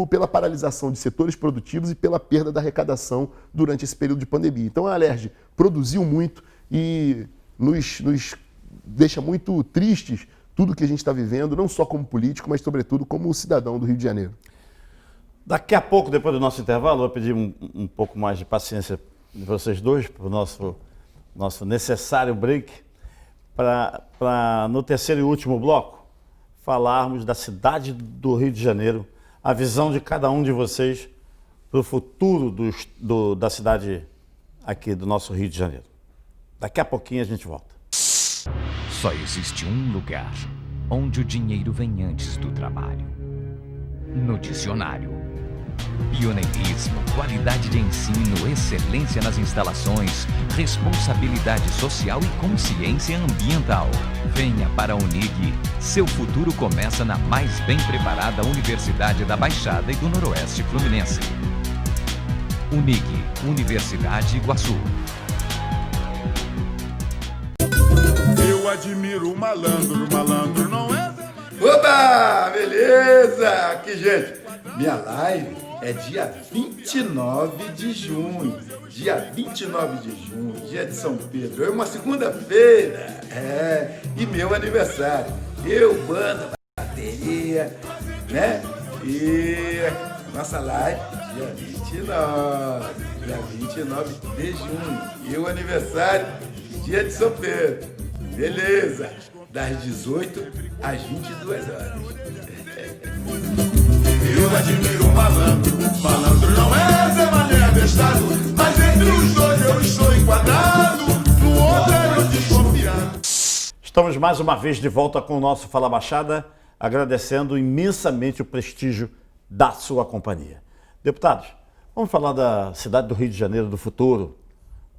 S2: pela paralisação de setores produtivos e pela perda da arrecadação durante esse período de pandemia. Então a Alerj produziu muito e nos deixa muito tristes tudo que a gente está vivendo, não só como político, mas sobretudo como cidadão do Rio de Janeiro.
S1: Daqui a pouco, depois do nosso intervalo, eu vou pedir um pouco mais de paciência de vocês dois para o nosso necessário break, para no terceiro e último bloco falarmos da cidade do Rio de Janeiro, a visão de cada um de vocês para o futuro da cidade aqui do nosso Rio de Janeiro. Daqui a pouquinho a gente volta.
S4: Só existe um lugar onde o dinheiro vem antes do trabalho. No dicionário. Pioneirismo, qualidade de ensino, excelência nas instalações, responsabilidade social e consciência ambiental. Venha para a Unig. Seu futuro começa na mais bem preparada Universidade da Baixada e do Noroeste Fluminense. Unig, Universidade Iguaçu.
S5: Eu admiro o malandro não é...
S6: Oba, beleza? Aqui, gente, minha live é dia 29 de junho. Dia 29 de junho, dia de São Pedro. É uma segunda-feira. E meu aniversário. Eu, banda, bateria, né? E nossa live, dia 29 de junho. E o aniversário, dia de São Pedro. Beleza? Das 18 às 22 horas.
S5: Eu admiro o malandro não é Zé Mané abestado, mas entre os dois eu estou enquadrado, no outro eu desconfiado.
S1: Estamos mais uma vez de volta com o nosso Fala Baixada, agradecendo imensamente o prestígio da sua companhia. Deputados, vamos falar da cidade do Rio de Janeiro do futuro,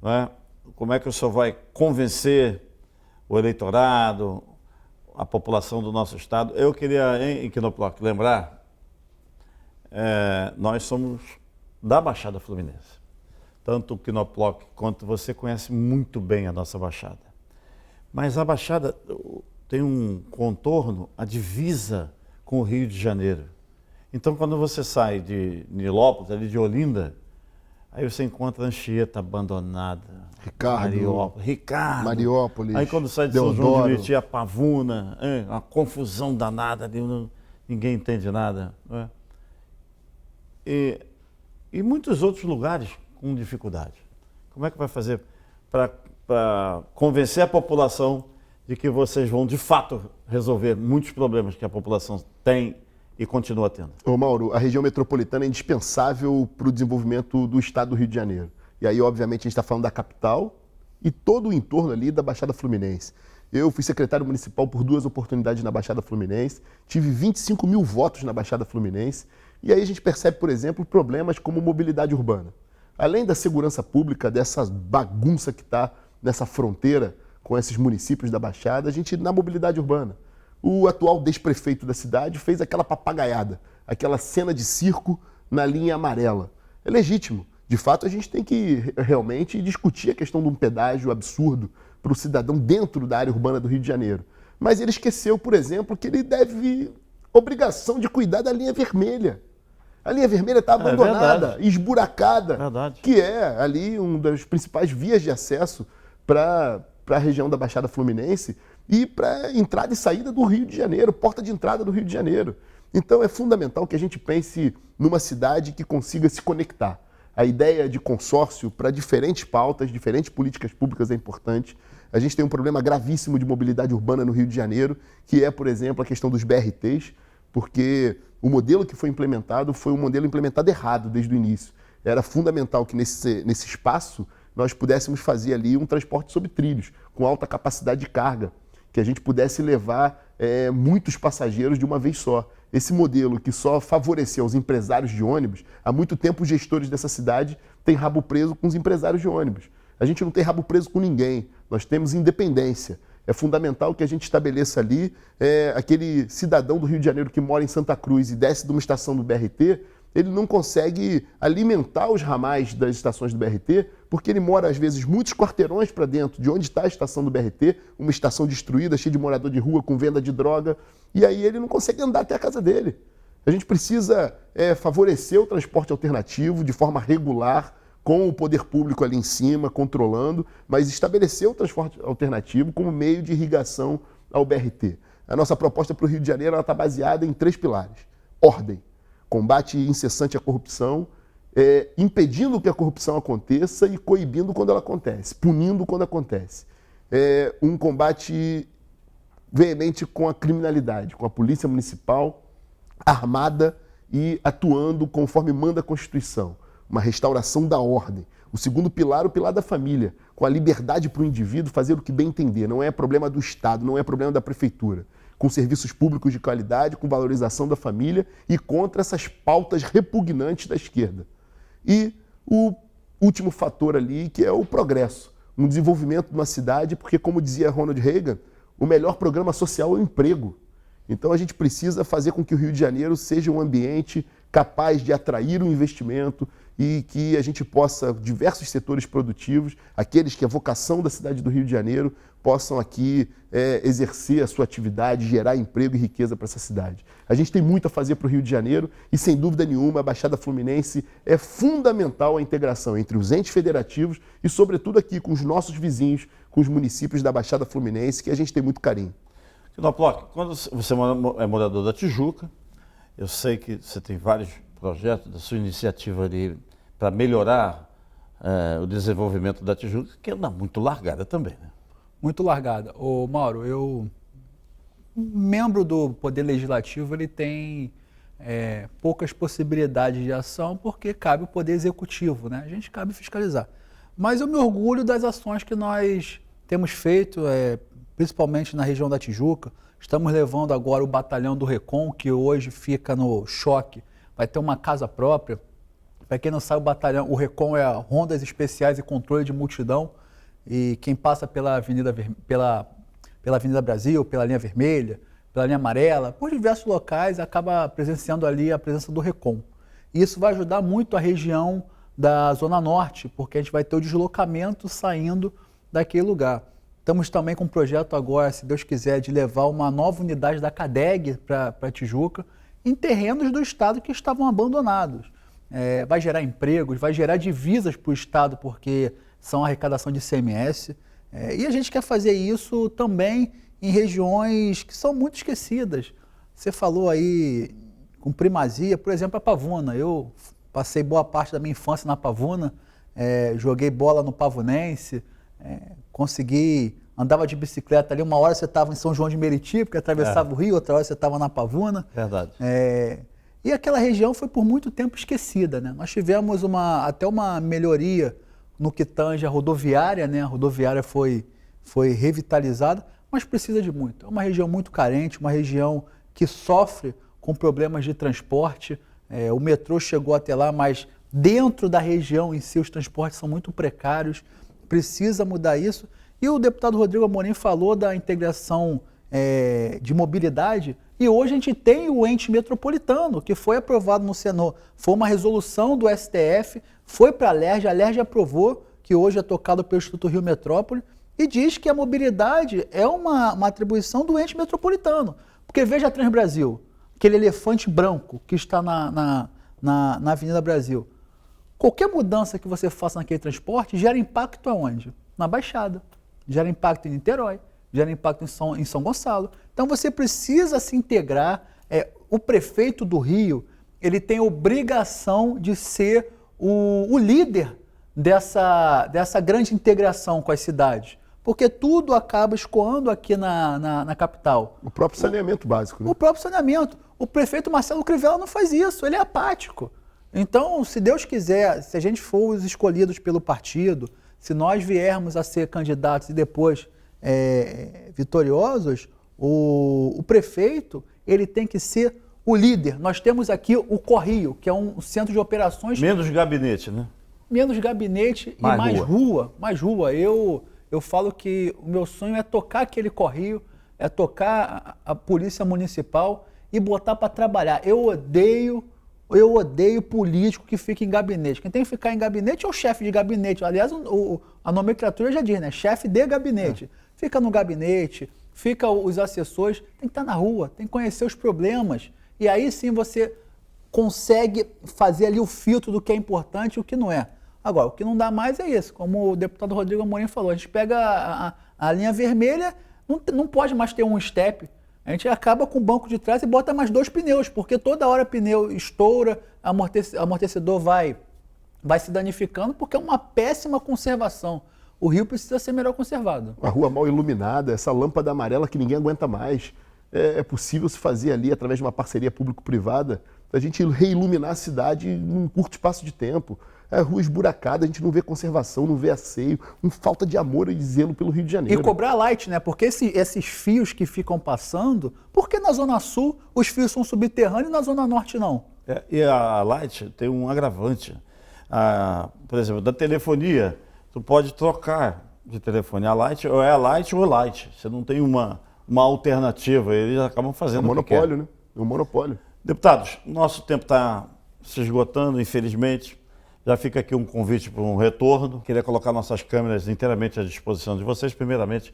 S1: né? Como é que o senhor vai convencer o eleitorado, a população do nosso estado? Eu queria, em Quinoploc, lembrar, nós somos da Baixada Fluminense. Tanto o Quinoploc quanto você conhece muito bem a nossa Baixada. Mas a Baixada tem um contorno, a divisa com o Rio de Janeiro. Então, quando você sai de Nilópolis, ali de Olinda, aí você encontra Anchieta abandonada, Ricardo,
S2: Mariópolis,
S1: aí quando sai de São João de Meriti, a Pavuna, uma confusão danada, ali, ninguém entende nada. Não é? E muitos outros lugares com dificuldade. Como é que vai fazer para convencer a população de que vocês vão, de fato, resolver muitos problemas que a população tem e continua tendo?
S2: Ô Mauro, a região metropolitana é indispensável para o desenvolvimento do estado do Rio de Janeiro. E aí, obviamente, a gente está falando da capital e todo o entorno ali da Baixada Fluminense. Eu fui secretário municipal por 2 oportunidades na Baixada Fluminense, tive 25 mil votos na Baixada Fluminense, e aí a gente percebe, por exemplo, problemas como mobilidade urbana. Além da segurança pública, dessa bagunça que está nessa fronteira com esses municípios da Baixada, a gente, na mobilidade urbana, o atual desprefeito da cidade fez aquela papagaiada, aquela cena de circo na linha amarela. É legítimo. De fato, a gente tem que realmente discutir a questão de um pedágio absurdo para o cidadão dentro da área urbana do Rio de Janeiro. Mas ele esqueceu, por exemplo, que ele deve obrigação de cuidar da linha vermelha. A linha vermelha está abandonada, esburacada, que é ali uma das principais vias de acesso para a região da Baixada Fluminense e para entrada e saída do Rio de Janeiro, porta de entrada do Rio de Janeiro. Então é fundamental que a gente pense numa cidade que consiga se conectar. A ideia de consórcio para diferentes pautas, diferentes políticas públicas é importante. A gente tem um problema gravíssimo de mobilidade urbana no Rio de Janeiro, que é, por exemplo, a questão dos BRTs, porque o modelo que foi implementado foi um modelo implementado errado desde o início. Era fundamental que nesse espaço nós pudéssemos fazer ali um transporte sobre trilhos, com alta capacidade de carga, que a gente pudesse levar muitos passageiros de uma vez só. Esse modelo que só favoreceu os empresários de ônibus, há muito tempo os gestores dessa cidade têm rabo preso com os empresários de ônibus. A gente não tem rabo preso com ninguém, nós temos independência. É fundamental que a gente estabeleça ali aquele cidadão do Rio de Janeiro que mora em Santa Cruz e desce de uma estação do BRT, ele não consegue alimentar os ramais das estações do BRT, porque ele mora, às vezes, muitos quarteirões para dentro de onde está a estação do BRT, uma estação destruída, cheia de morador de rua, com venda de droga, e aí ele não consegue andar até a casa dele. A gente precisa favorecer o transporte alternativo de forma regular, com o poder público ali em cima, controlando, mas estabelecer o transporte alternativo como meio de irrigação ao BRT. A nossa proposta para o Rio de Janeiro está baseada em 3 pilares. Ordem, combate incessante à corrupção, impedindo que a corrupção aconteça e coibindo quando ela acontece, punindo quando acontece. Um combate veemente com a criminalidade, com a polícia municipal armada e atuando conforme manda a Constituição. Uma restauração da ordem. O segundo pilar, o pilar da família, com a liberdade para o indivíduo fazer o que bem entender. Não é problema do Estado, não é problema da prefeitura. com serviços públicos de qualidade, com valorização da família e contra essas pautas repugnantes da esquerda. E o último fator ali, que é o progresso, um desenvolvimento de uma cidade, porque, como dizia Ronald Reagan, o melhor programa social é o emprego. Então a gente precisa fazer com que o Rio de Janeiro seja um ambiente capaz de atrair o investimento e que a gente possa, diversos setores produtivos, aqueles que a vocação da cidade do Rio de Janeiro, possam aqui exercer a sua atividade, gerar emprego e riqueza para essa cidade. A gente tem muito a fazer para o Rio de Janeiro e, sem dúvida nenhuma, a Baixada Fluminense é fundamental a integração entre os entes federativos e, sobretudo, aqui com os nossos vizinhos, com os municípios da Baixada Fluminense, que a gente tem muito carinho.
S1: Quinoploc, quando você é morador da Tijuca, eu sei que você tem vários projetos da sua iniciativa ali para melhorar o desenvolvimento da Tijuca, que anda muito largada também, né?
S3: Muito largada. Ô, Mauro, membro do Poder Legislativo, ele tem poucas possibilidades de ação porque cabe o Poder Executivo, né? A gente cabe fiscalizar. Mas eu me orgulho das ações que nós temos feito, principalmente na região da Tijuca. Estamos levando agora o Batalhão do Recon, que hoje fica no Choque, vai ter uma casa própria. Para quem não sabe, o Recon é a Rondas Especiais e Controle de Multidão. E quem passa pela Avenida Brasil, pela linha vermelha, pela linha amarela, por diversos locais, acaba presenciando ali a presença do Recon. E isso vai ajudar muito a região da Zona Norte, porque a gente vai ter o deslocamento saindo daquele lugar. Estamos também com um projeto agora, se Deus quiser, de levar uma nova unidade da CADEG para Tijuca, em terrenos do Estado que estavam abandonados. Vai gerar empregos, vai gerar divisas para o Estado, porque são arrecadação de ICMS. E a gente quer fazer isso também em regiões que são muito esquecidas. Você falou aí com primazia, por exemplo, a Pavuna. Eu passei boa parte da minha infância na Pavuna, joguei bola no Pavunense, andava de bicicleta ali. Uma hora você estava em São João de Meriti, porque atravessava o rio, outra hora você estava na Pavuna.
S1: Verdade.
S3: E aquela região foi por muito tempo esquecida, né? Nós tivemos até uma melhoria no que tange a rodoviária, né? A rodoviária foi revitalizada, mas precisa de muito. É uma região muito carente, uma região que sofre com problemas de transporte. O metrô chegou até lá, mas dentro da região em si os transportes são muito precários. Precisa mudar isso. E o deputado Rodrigo Amorim falou da integração de mobilidade, e hoje a gente tem o ente metropolitano, que foi aprovado no Senado. Foi uma resolução do STF, foi para a LERJ aprovou, que hoje é tocado pelo Instituto Rio Metrópole, e diz que a mobilidade é uma atribuição do ente metropolitano. Porque veja a Transbrasil, aquele elefante branco que está na Avenida Brasil. Qualquer mudança que você faça naquele transporte gera impacto aonde? Na Baixada. Gera impacto em Niterói, gera impacto em São Gonçalo. Então você precisa se integrar. O prefeito do Rio, ele tem a obrigação de ser o líder dessa grande integração com as cidades. Porque tudo acaba escoando aqui na capital.
S2: O próprio saneamento básico, né?
S3: O próprio saneamento. O prefeito Marcelo Crivella não faz isso, ele é apático. Então, se Deus quiser, se a gente for os escolhidos pelo partido, se nós viermos a ser candidatos e depois vitoriosos, o prefeito ele tem que ser o líder. Nós temos aqui o Correio, que é um centro de operações...
S1: Menos gabinete, né?
S3: Menos gabinete e mais rua. Mais rua. Eu falo que o meu sonho é tocar aquele Correio, é tocar a polícia municipal e botar para trabalhar. Eu odeio político que fica em gabinete. Quem tem que ficar em gabinete é o chefe de gabinete. Aliás, a nomenclatura já diz, né? Chefe de gabinete. Fica no gabinete, fica os assessores, tem que estar na rua, tem que conhecer os problemas. E aí sim você consegue fazer ali o filtro do que é importante e o que não é. Agora, o que não dá mais é isso. Como o deputado Rodrigo Amorim falou, a gente pega a linha vermelha, não pode mais ter um step. A gente acaba com o banco de trás e bota mais 2 pneus, porque toda hora pneu estoura, amortecedor vai se danificando, porque é uma péssima conservação. O Rio precisa ser melhor conservado.
S2: A rua mal iluminada, essa lâmpada amarela que ninguém aguenta mais. É possível se fazer ali, através de uma parceria público-privada, a gente reiluminar a cidade em um curto espaço de tempo. a rua esburacada, a gente não vê conservação, não vê asseio, falta de amor e zelo pelo Rio de Janeiro.
S3: E cobrar light, né? Porque esses fios que ficam passando, por que na Zona Sul os fios são subterrâneos e na Zona Norte não?
S1: E a Light tem um agravante. Por exemplo, da telefonia, tu pode trocar de telefone. A Light ou é a Light ou Light. Você não tem uma alternativa. Eles acabam fazendo
S2: É um monopólio, né? É um monopólio.
S1: Deputados, nosso tempo está se esgotando, infelizmente. Já fica aqui um convite para um retorno. Queria colocar nossas câmeras inteiramente à disposição de vocês, primeiramente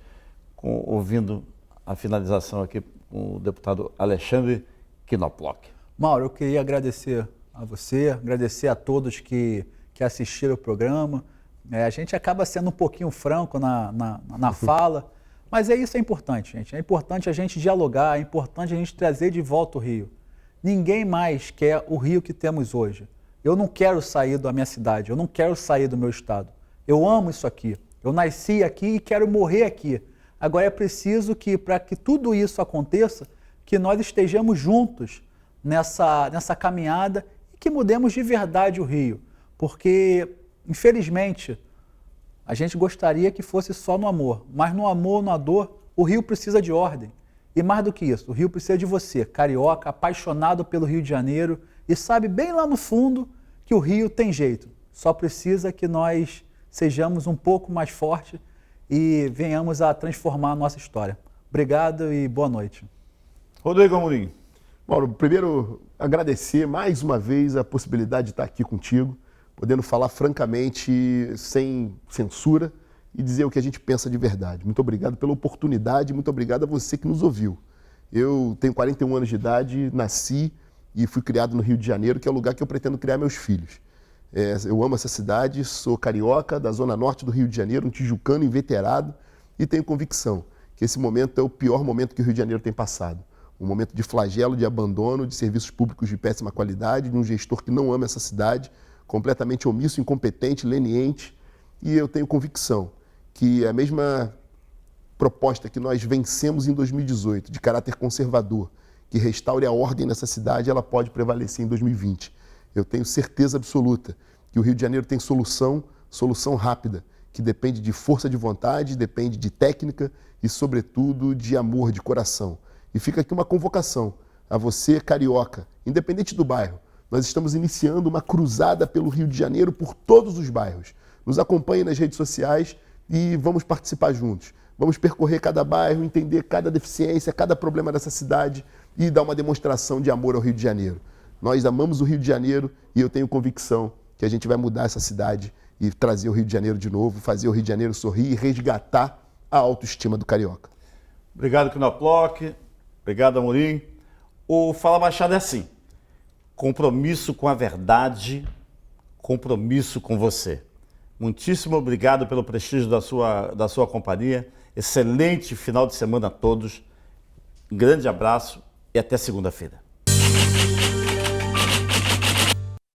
S1: ouvindo a finalização aqui com o deputado Alexandre Knoploch.
S3: Mauro, eu queria agradecer a você, agradecer a todos que assistiram o programa. A gente acaba sendo um pouquinho franco na fala, mas isso é importante, gente. É importante a gente dialogar, é importante a gente trazer de volta o Rio. Ninguém mais quer o Rio que temos hoje. Eu não quero sair da minha cidade, eu não quero sair do meu estado. Eu amo isso aqui. Eu nasci aqui e quero morrer aqui. Agora é preciso que, para que tudo isso aconteça, que nós estejamos juntos nessa caminhada e que mudemos de verdade o Rio. Porque, infelizmente, a gente gostaria que fosse só no amor. Mas no amor, na dor, o Rio precisa de ordem. E mais do que isso, o Rio precisa de você, carioca, apaixonado pelo Rio de Janeiro e sabe bem lá no fundo que o Rio tem jeito. Só precisa que nós sejamos um pouco mais fortes e venhamos a transformar a nossa história. Obrigado e boa noite.
S1: Rodrigo Amorim.
S2: Mauro, primeiro agradecer mais uma vez a possibilidade de estar aqui contigo, podendo falar francamente, sem censura e dizer o que a gente pensa de verdade. Muito obrigado pela oportunidade, muito obrigado a você que nos ouviu. Eu tenho 41 anos de idade, nasci e fui criado no Rio de Janeiro, que é o lugar que eu pretendo criar meus filhos. Eu amo essa cidade, sou carioca, da zona norte do Rio de Janeiro, um tijucano inveterado, e tenho convicção que esse momento é o pior momento que o Rio de Janeiro tem passado. Um momento de flagelo, de abandono, de serviços públicos de péssima qualidade, de um gestor que não ama essa cidade, completamente omisso, incompetente, leniente, e eu tenho convicção que a mesma proposta que nós vencemos em 2018, de caráter conservador, que restaure a ordem nessa cidade, ela pode prevalecer em 2020. Eu tenho certeza absoluta que o Rio de Janeiro tem solução rápida, que depende de força de vontade, depende de técnica e, sobretudo, de amor, de coração. E fica aqui uma convocação a você, carioca, independente do bairro. Nós estamos iniciando uma cruzada pelo Rio de Janeiro por todos os bairros. Nos acompanhe nas redes sociais e vamos participar juntos. Vamos percorrer cada bairro, entender cada deficiência, cada problema dessa cidade e dar uma demonstração de amor ao Rio de Janeiro. Nós amamos o Rio de Janeiro e eu tenho convicção que a gente vai mudar essa cidade e trazer o Rio de Janeiro de novo, fazer o Rio de Janeiro sorrir e resgatar a autoestima do carioca.
S1: Obrigado, Knoploch. Obrigado, Amorim. O Fala Baixada é assim: compromisso com a verdade, compromisso com você. Muitíssimo obrigado pelo prestígio da sua companhia. Excelente final de semana a todos. Um grande abraço e até segunda-feira.